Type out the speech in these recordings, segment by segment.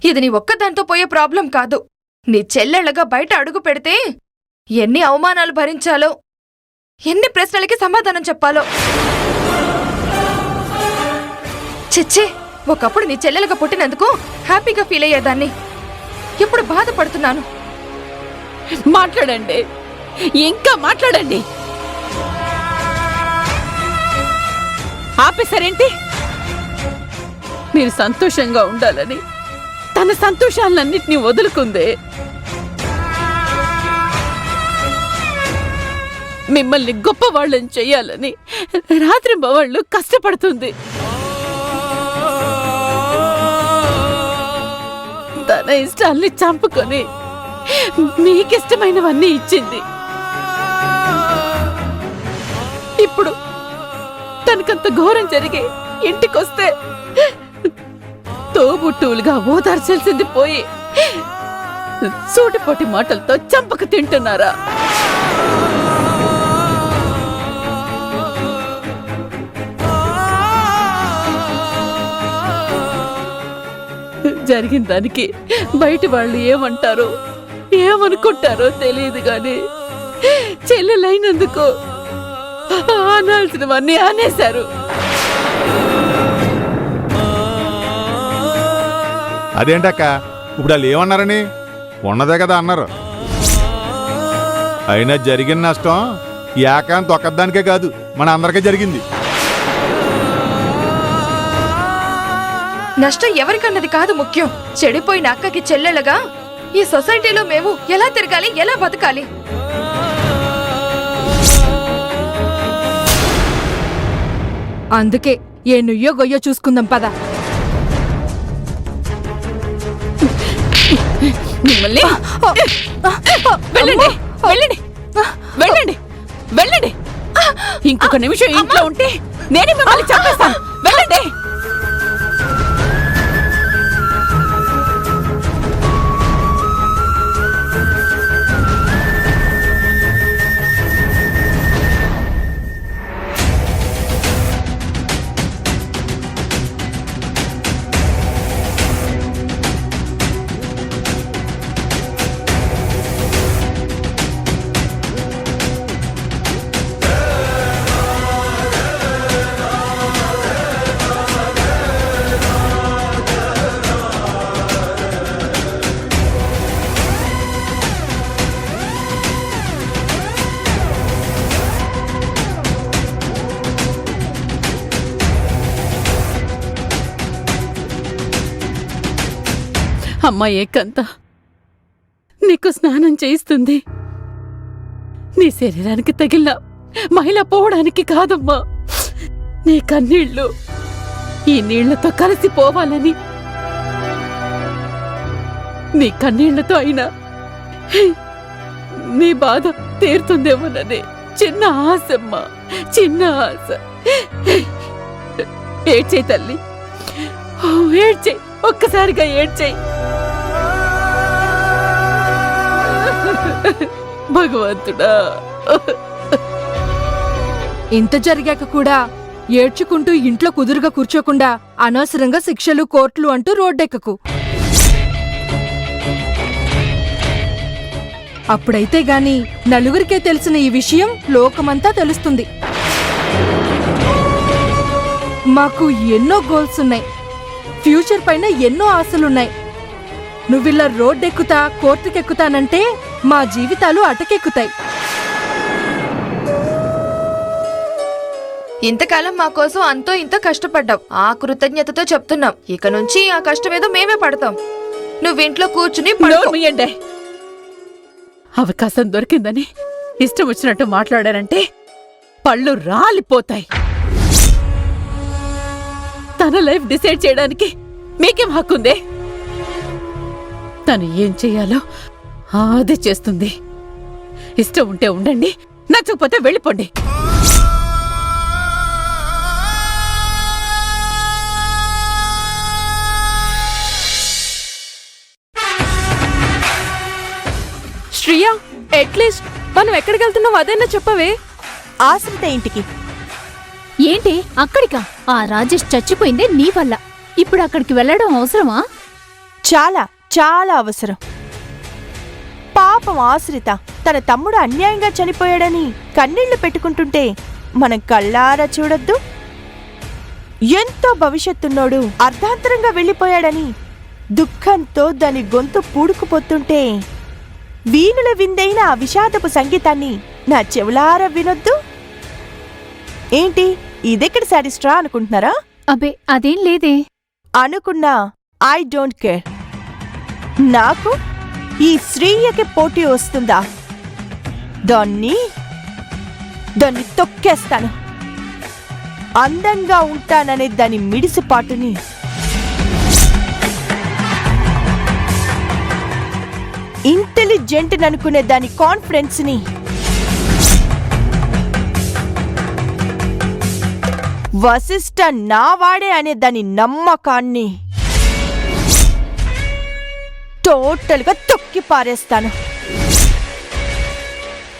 ఇది నీ ఒక్కదాంతో పోయే ప్రాబ్లం కాదు. నీ చెల్లెళ్ళగా బయట అడుగు పెడితే ఎన్ని అవమానాలు భరించాలో, ఎన్ని ప్రశ్నలకి సమాధానం చెప్పాలో. చిచ్చే, ఒకప్పుడు నీ చెల్లెలుగా పుట్టినందుకు హ్యాపీగా ఫీల్ అయ్యేదాన్ని. ఇప్పుడు బాధపడుతున్నాను. మాట్లాడండి, ఇంకా మాట్లాడండి. ఆపేశారేంటి? మీరు సంతోషంగా ఉండాలని తన సంతోషాలన్నింటినీ వదులుకుందే. మిమ్మల్ని గొప్పవాళ్ళని చెయ్యాలని రాత్రి వాళ్ళు కష్టపడుతుంది. తన ఇష్టాల్ని చంపుకొని మీకిష్టమైనవన్నీ ఇచ్చింది. ఇప్పుడు తనకంత ఘోరం జరిగి ఇంటికొస్తే తోబుట్టువులుగా ఓదార్చాల్సింది పోయి సూటిపోటి మాటలతో చంపక తింటున్నారా? జరిగిన దానికి బయట వాళ్ళు ఏమంటారో ఏమనుకుంటారో తెలియదు గాని చెల్లెలైనందుకు అనాల్సినవన్నీ అనేశారు. అదేంటక్క, ఇప్పుడు వాళ్ళు ఏమన్నారని? ఉన్నదే కదా అన్నారు. అయినా జరిగిన నష్టం ఏకాంత్ ఒక్కదానికే కాదు, మన అందరికీ జరిగింది. నష్టం ఎవరికన్నది కాదు ముఖ్యం. చెడిపోయిన అక్కకి చెల్లెళ్ళగా ఈ సొసైటీలో మేము ఎలా తిరగాలి, ఎలా బతకాలి? అందుకే ఏ నుయ్యో గొయ్యో చూసుకుందాం పద. మిమ్మల్ని వెళ్ళండి, వెళ్ళండి, వెళ్ళండి, వెళ్ళండి. ఇంకొక నిమిషం ఇంట్లో ఉంటే నేను మిమ్మల్ని చంపేస్తాను. వెళ్ళండి. అమ్మా ఏకంత, నీకు స్నానం చేయిస్తుంది. నీ శరీరానికి తగిలిన మహిళ పోవడానికి కాదమ్మా, నీ కన్నీళ్లు ఈ నీళ్లతో కలిసిపోవాలని. నీ కన్నీళ్లతో అయినా నీ బాధ తీరుతుందేమోనని చిన్న ఆశమ్మా, చిన్న ఆశ. ఏడ్చేయి తల్లి, ఏడ్చేయి, ఒక్కసారిగా ఏడ్చేయి. భగవంతుడా, ఇంత జరిగాక కూడా ఏడ్చుకుంటూ ఇంట్లో కుదురుగా కూర్చోకుండా అనవసరంగా శిక్షలు, కోర్టులు అంటూ రోడ్డెక్కకు. అప్పుడైతే గాని నలుగురికే తెలిసిన ఈ విషయం లోకమంతా తెలుస్తుంది. మాకు ఎన్నో గోల్స్ ఉన్నాయి, ఫ్యూచర్ పైన ఎన్నో ఆశలున్నాయి. నువ్విలా రోడ్డెక్కుతా, కోర్టుకెక్కుతానంటే మా జీవితాలు అటకెక్కుతాయి. ఇంతకాలం మా కోసం అంతో ఇంత కష్టపడ్డాం. ఆ కృతజ్ఞతతో చెప్తున్నాం, ఇక నుంచి ఆ కష్టమేదో మేమే పడతాం. నువ్వింట్లో కూర్చుని పడుకోయండి. అవకాశం దొరికిందని ఇష్టం వచ్చినట్టు మాట్లాడారంటే పళ్ళు రాలిపోతాయి. తన లైఫ్ డిసైడ్ చేయడానికి మీకేం హక్కుందే? తను ఏం చెయ్యాలో అది చేస్తుంది. ఇష్టం ఉంటే ఉండండి, నచ్చకపోతే వెళ్ళిపోండి. శ్రియా, అట్లీస్ట్ మనం ఎక్కడికి వెళ్తున్నాం అదైనా చెప్పవే. ఆశ్రిత ఇంటికి. ఏంటి అక్కడికా? ఆ రాజేష్ చచ్చిపోయిందే నీ వల్ల. ఇప్పుడు అక్కడికి వెళ్ళడం అవసరమా? చాలా చాలా అవసరం. పాపం ఆశ్రిత తన తమ్ముడు అన్యాయంగా చనిపోయాడని కన్నీళ్లు పెట్టుకుంటుంటే మనం కళ్ళారా చూడొద్దు? ఎంతో భవిష్యత్తున్నోడు అర్ధాంతరంగా వెళ్ళిపోయాడని దుఃఖంతో దాని గొంతు పూడుకుపోతుంటే వీణుల విందైన ఆ విషాదపు సంగీతాన్ని నా చెవులారా వినొద్దు? ఏంటి ఇదెక్కడ సాడిస్ట్రా అనుకుంటున్నారా? అబే అదేం లేదే. అనుకున్నా ఐ డోంట్ కేర్. నాకు ఈ శ్రీయకి పోటీ వస్తుందా? దాన్ని తొక్కేస్తాను. అందంగా ఉంటాననే దాని మిడిసిపాటుని ఇంటెలిజెంట్ అనుకునే దాని కాన్ఫిడెన్స్ ని వశిష్ఠ నావాడే అనే దాని నమ్మకాన్ని టోటల్గా తొక్కి పారేస్తాను.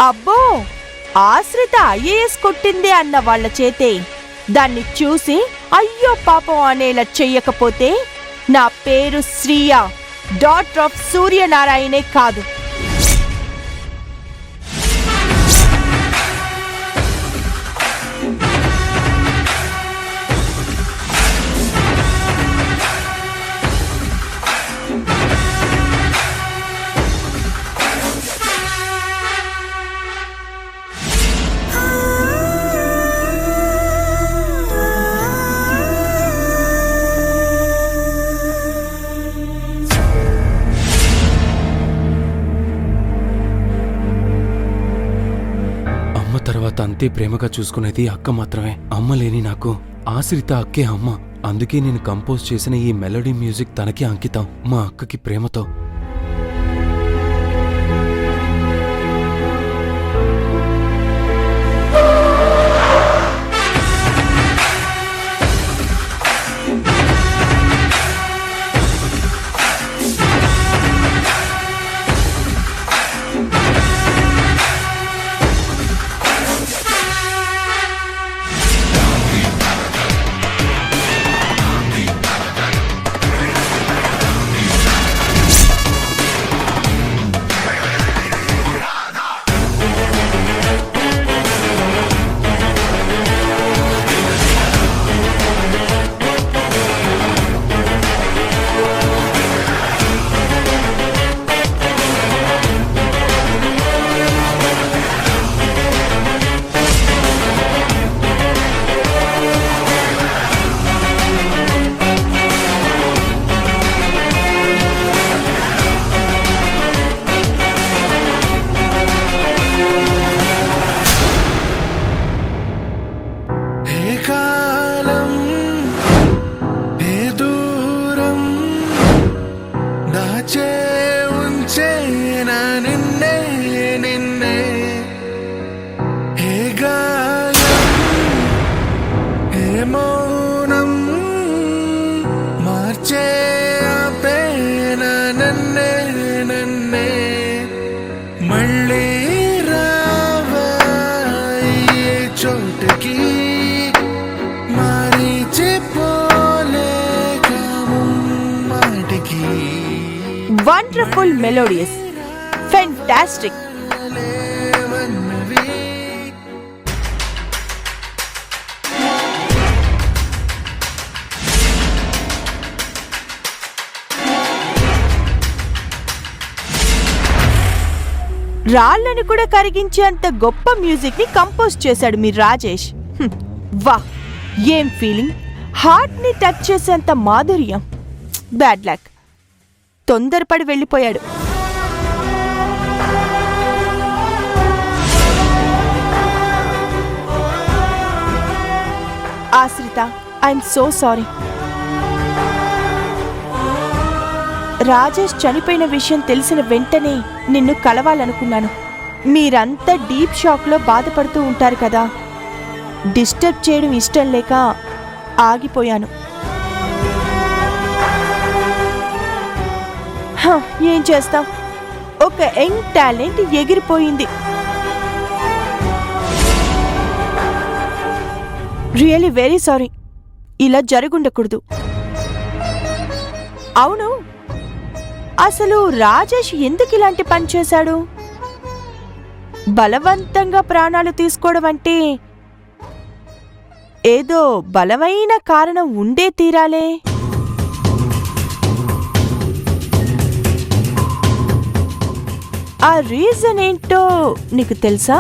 అబ్బో, ఆశ్రిత ఐఏఎస్ కొట్టింది అన్న వాళ్ల చేతే దాన్ని చూసి అయ్యో పాపం అనేలా చెయ్యకపోతే నా పేరు శ్రీయ, డాటర్ ఆఫ్ సూర్యనారాయణే కాదు. తర్వాత అంతే ప్రేమగా చూసుకునేది అక్క మాత్రమే. అమ్మ లేని నాకు ఆశ్రిత అక్కే అమ్మ. అందుకే నేను కంపోజ్ చేసిన ఈ మెలోడీ మ్యూజిక్ తనకి అంకితం, మా అక్కకి ప్రేమతో. Wonderful, melodious, fantastic. రాళ్లను కూడా కరిగించేంత గొప్ప మ్యూజిక్ ని కంపోజ్ చేశాడు మీ రాజేష్. వా, ఏం ఫీలింగ్! హార్ట్ ని టచ్ చేసేంత మాధుర్యం. బ్యాడ్ లక్, తొందరపడి వెళ్ళిపోయాడు. ఆశ్రిత, ఐఎమ్ సో సారీ. రాజేష్ చనిపోయిన విషయం తెలిసిన వెంటనే నిన్ను కలవాలనుకున్నాను. మీరంతా డీప్ షాక్లో బాధపడుతూ ఉంటారు కదా, డిస్టర్బ్ చేయడం ఇష్టం లేక ఆగిపోయాను. ఏం చేస్తాం, ఒక యంగ్ టాలెంట్ ఎగిరిపోయింది. రియలీ వెరీ సారీ, ఇలా జరుగుండకూడదు. అవును, అసలు రాజేష్ ఎందుకు ఇలాంటి పని చేశాడు? బలవంతంగా ప్రాణాలు తీసుకోవడం అంటే ఏదో బలమైన కారణం ఉండే తీరాలే. ఆ రీజన్ ఏంటో నీకు తెలుసా?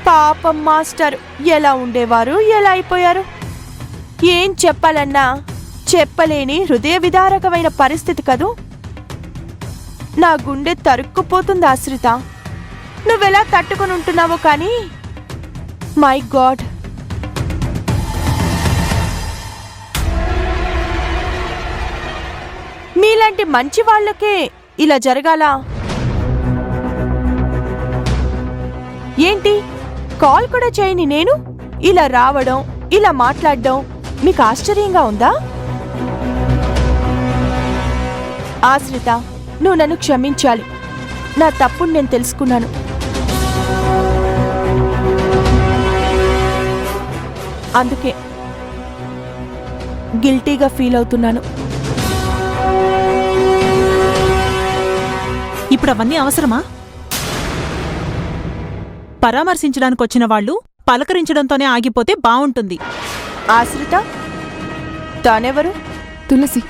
పాపం మాస్టర్ ఎలా ఉండేవారు, ఎలా అయిపోయారు? ఏం చెప్పాలన్నా చెప్పలేని హృదయ విదారకమైన పరిస్థితి కదూ. నా గుండె తరుక్కుపోతుంది ఆశ్రిత. నువ్వెలా తట్టుకొని ఉంటున్నావో కానీ మై గాడ్. మీలాంటి మంచి వాళ్ళకే ఇలా జరగాల? ఏంటి కాల్ కూడా చేయని నేను ఇలా రావడం, ఇలా మాట్లాడడం మీకు ఆశ్చర్యంగా ఉందా? ఆశ్రిత, నువ్వు నన్ను క్షమించాలి. నా తప్పును నేను తెలుసుకున్నాను. అందుకే గిల్టీగా ఫీల్ అవుతున్నాను. ఇప్పుడు అవన్నీ అవసరమా? పరామర్శించడానికి వచ్చిన వాళ్ళు పలకరించడంతోనే ఆగిపోతే బావుంటుంది. ఆశ్రిత, తానెవరు? తులసి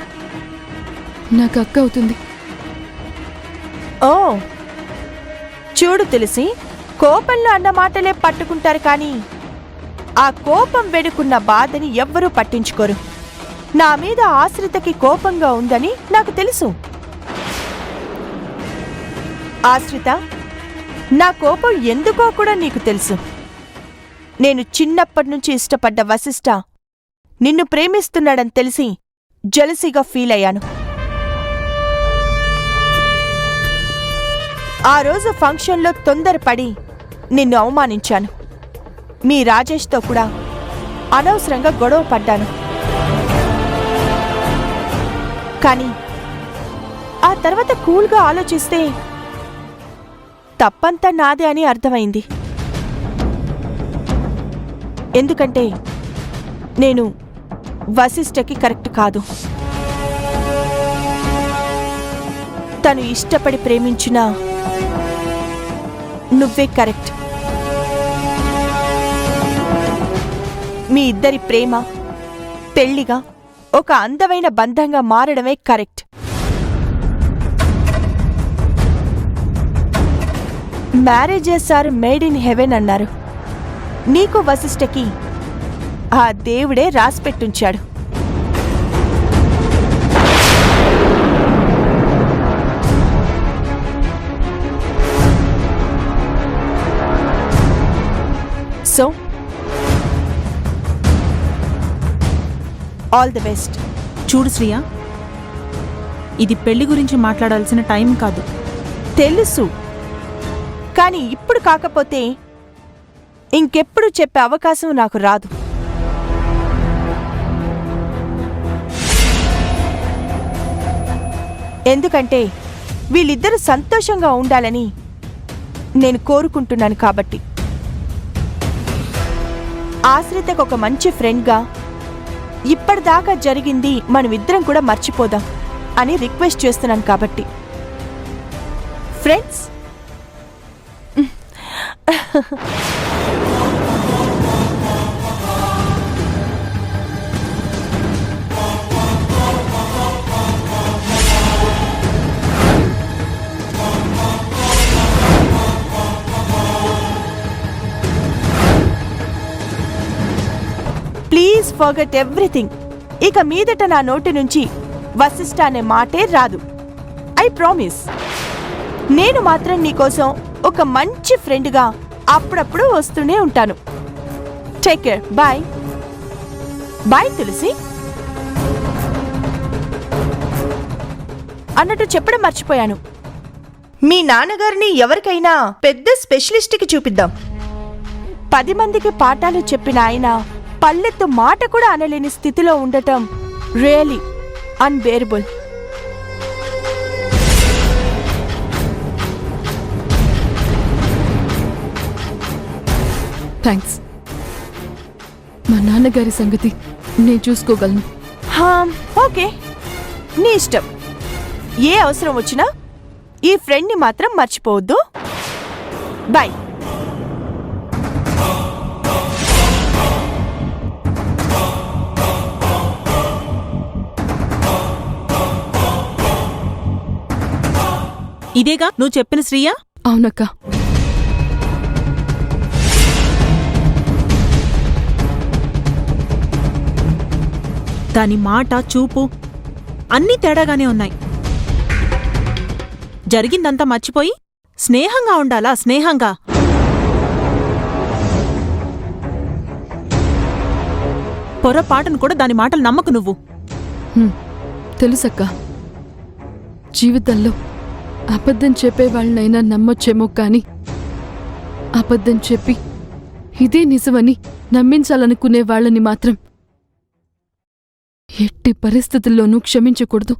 నాకు అక్క అవుతుంది. ఓ చూడు తెలిసి, కోపంలో అన్న మాటలే పట్టుకుంటారు కానీ ఆ కోపం వెనుకున్న బాధని ఎవ్వరూ పట్టించుకోరు. నా మీద ఆశ్రితకి కోపంగా ఉందని నాకు తెలుసు. ఆశ్రిత, నా కోపం ఎందుకో కూడా నీకు తెలుసు. నేను చిన్నప్పటి నుంచి ఇష్టపడ్డ వశిష్ఠ నిన్ను ప్రేమిస్తున్నాడని తెలిసి జెలసీగా ఫీల్ అయ్యాను. ఆ రోజు ఫంక్షన్లో తొందరపడి నిన్ను అవమానించాను. మీ రాజేష్తో కూడా అనవసరంగా గొడవ పడ్డాను. కానీ ఆ తర్వాత కూల్గా ఆలోచిస్తే తప్పంతా నాదే అని అర్థమైంది. ఎందుకంటే నేను వశిష్ఠకి కరెక్ట్ కాదు. తను ఇష్టపడి ప్రేమించినా నువ్వే కరెక్ట్. మీ ఇద్దరి ప్రేమ పెళ్లిగా ఒక అందమైన బంధంగా మారడమే correct. Marriages are made in heaven అన్నారు. నీకు వశిష్ఠకి ఆ దేవుడే రాసిపెట్టుంచాడు. So all the best. చూడు శ్రియా, ఇది పెళ్లి గురించి మాట్లాడాల్సిన టైం కాదు. తెలుసు, కానీ ఇప్పుడు కాకపోతే ఇంకెప్పుడు చెప్పే అవకాశం నాకు రాదు. ఎందుకంటే వీళ్ళిద్దరూ సంతోషంగా ఉండాలని నేను కోరుకుంటున్నాను. కాబట్టి ఆశ్రితకు ఒక మంచి ఫ్రెండ్గా ఇప్పటిదాకా జరిగింది మనమిద్దరం కూడా మర్చిపోదాం అని రిక్వెస్ట్ చేస్తున్నాను. కాబట్టి ఫ్రెండ్స్, ప్లీజ్ ఫర్గెట్ ఎవ్రీథింగ్. ఇక మీదట నా నోటి నుంచి వశిష్ఠ అనే మాటే రాదు. I promise. నేను మాత్రం నీకోసం ఒక మంచి ఫ్రెండ్గా అప్పుడప్పుడు వస్తూనే ఉంటాను. Take care. బాయ్ బాయ్ తులసి. అన్నట్టు చెప్పడం మర్చిపోయాను. మీ నాన్నగారిని ఎవరికైనా పెద్ద స్పెషలిస్ట్కి చూపిద్దాం. 10 మందికి పాఠాలు చెప్పిన ఆయన పల్లెత్తు మాట కూడా అనలేని స్థితిలో ఉండటం రియలీ అన్బేరబుల్. థ్యాంక్స్. మా నాన్నగారి సంగతి నేను చూసుకోగలను. ఓకే, నీ ఇష్టం. ఏ అవసరం వచ్చినా ఈ ఫ్రెండ్ని మాత్రం మర్చిపోవద్దు. బాయ్. ఇదేగా నువ్వు చెప్పిన శ్రీయ? అవునక్క. దాని మాట, చూపు అన్నీ తేడాగానే ఉన్నాయి. జరిగిందంతా మర్చిపోయి స్నేహంగా ఉండాలా? స్నేహంగా పొరపాటును కూడా దాని మాటలు నమ్మకు నువ్వు. తెలుసక్క, జీవితంలో అబద్ధం చెప్పేవాళ్ళనైనా నమ్మొచ్చేమో కాని అబద్ధం చెప్పి ఇదే నిజమని నమ్మించాలనుకునే వాళ్ళని మాత్రం ఎట్టి పరిస్థితుల్లోనూ క్షమించకూడదు.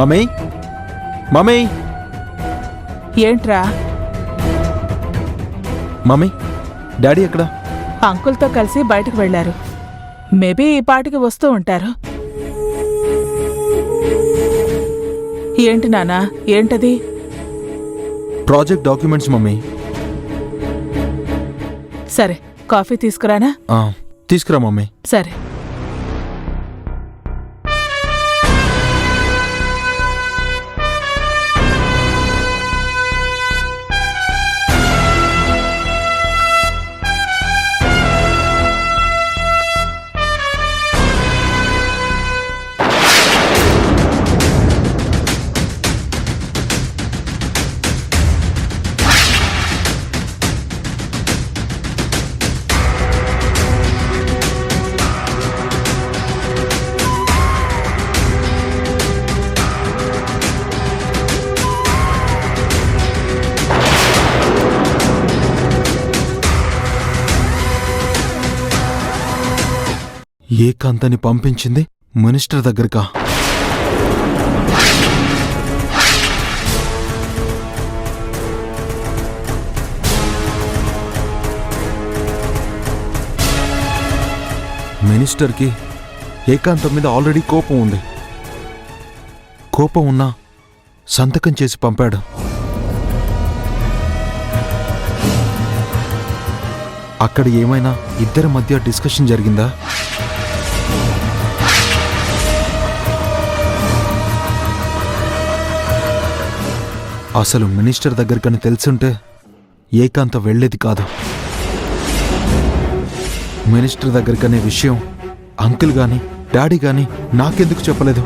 మమ్మీ, మమ్మీ, ఏంట్రా? మమ్మీ, డాడీ ఎక్కడా? అంకుల్తో కలిసి బయటకు వెళ్లారు. మేబీ ఈ పాటికి వస్తూ ఉంటారు. ఏంటి నానా, ఏంటది? Project documents mummy. సరే, కాఫీ తీసుకురానా? తీసుకురా మమ్మీ. సరే. ఏకాంతని పంపించింది మినిస్టర్ దగ్గరకా? మినిస్టర్కి ఏకాంతం మీద ఆల్రెడీ కోపం ఉంది. కోపం ఉన్నా సంతకం చేసి పంపాడు. అక్కడ ఏమైనా ఇద్దరి మధ్య డిస్కషన్ జరిగిందా? అసలు మినిస్టర్ దగ్గరకని తెలుసుంటే ఏకాంత వెళ్లేది కాదు. మినిస్టర్ దగ్గరకనే విషయం అంకుల్ గాని డాడీ గాని నాకెందుకు చెప్పలేదు?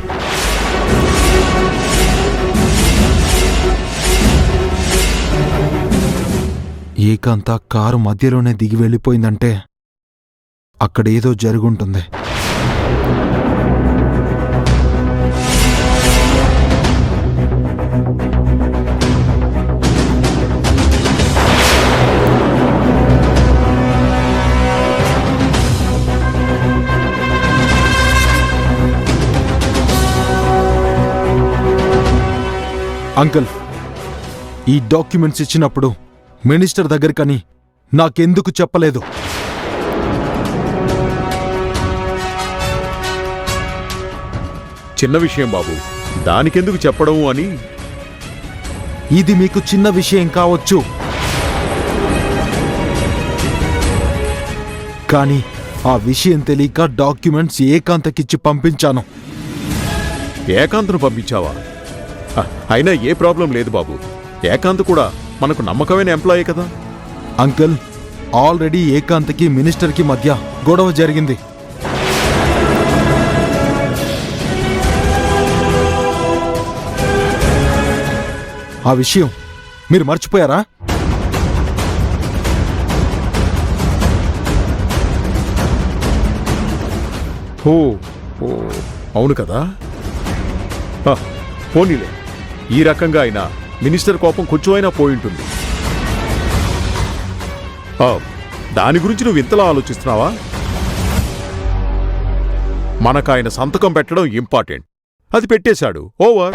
ఏకాంత కారు మధ్యలోనే దిగి వెళ్ళిపోయిందంటే అక్కడేదో జరుగుంటుంది. అంకుల్, ఈ డాక్యుమెంట్స్ ఇచ్చినప్పుడు మినిస్టర్ దగ్గరకని నాకెందుకు చెప్పలేదు? చిన్న విషయం బాబు, దానికెందుకు చెప్పడం అని. ఇది మీకు చిన్న విషయం కావచ్చు, కానీ ఆ విషయం తెలియక డాక్యుమెంట్స్ ఏకాంతకిచ్చి పంపించాను. ఏకాంత్ను పంపించావా? అయినా ఏ ప్రాబ్లం లేదు బాబు. ఏకాంత్ కూడా మనకు నమ్మకమైన ఎంప్లాయీ కదా. అంకుల్, ఆల్రెడీ ఏకాంత్కి మినిస్టర్కి మధ్య గొడవ జరిగింది. ఆ విషయం మీరు మర్చిపోయారా? ఓ ఓ అవును కదా. పోనీలే, ఈ రకంగా అయినా మినిస్టర్ కోపం కొంచెం అయినా పోయింటుంది. దాని గురించి నువ్వు ఇంతలా ఆలోచిస్తున్నావా? మనకాయన సంతకం పెట్టడం ఇంపార్టెంట్. అది పెట్టేశాడు. ఓవర్.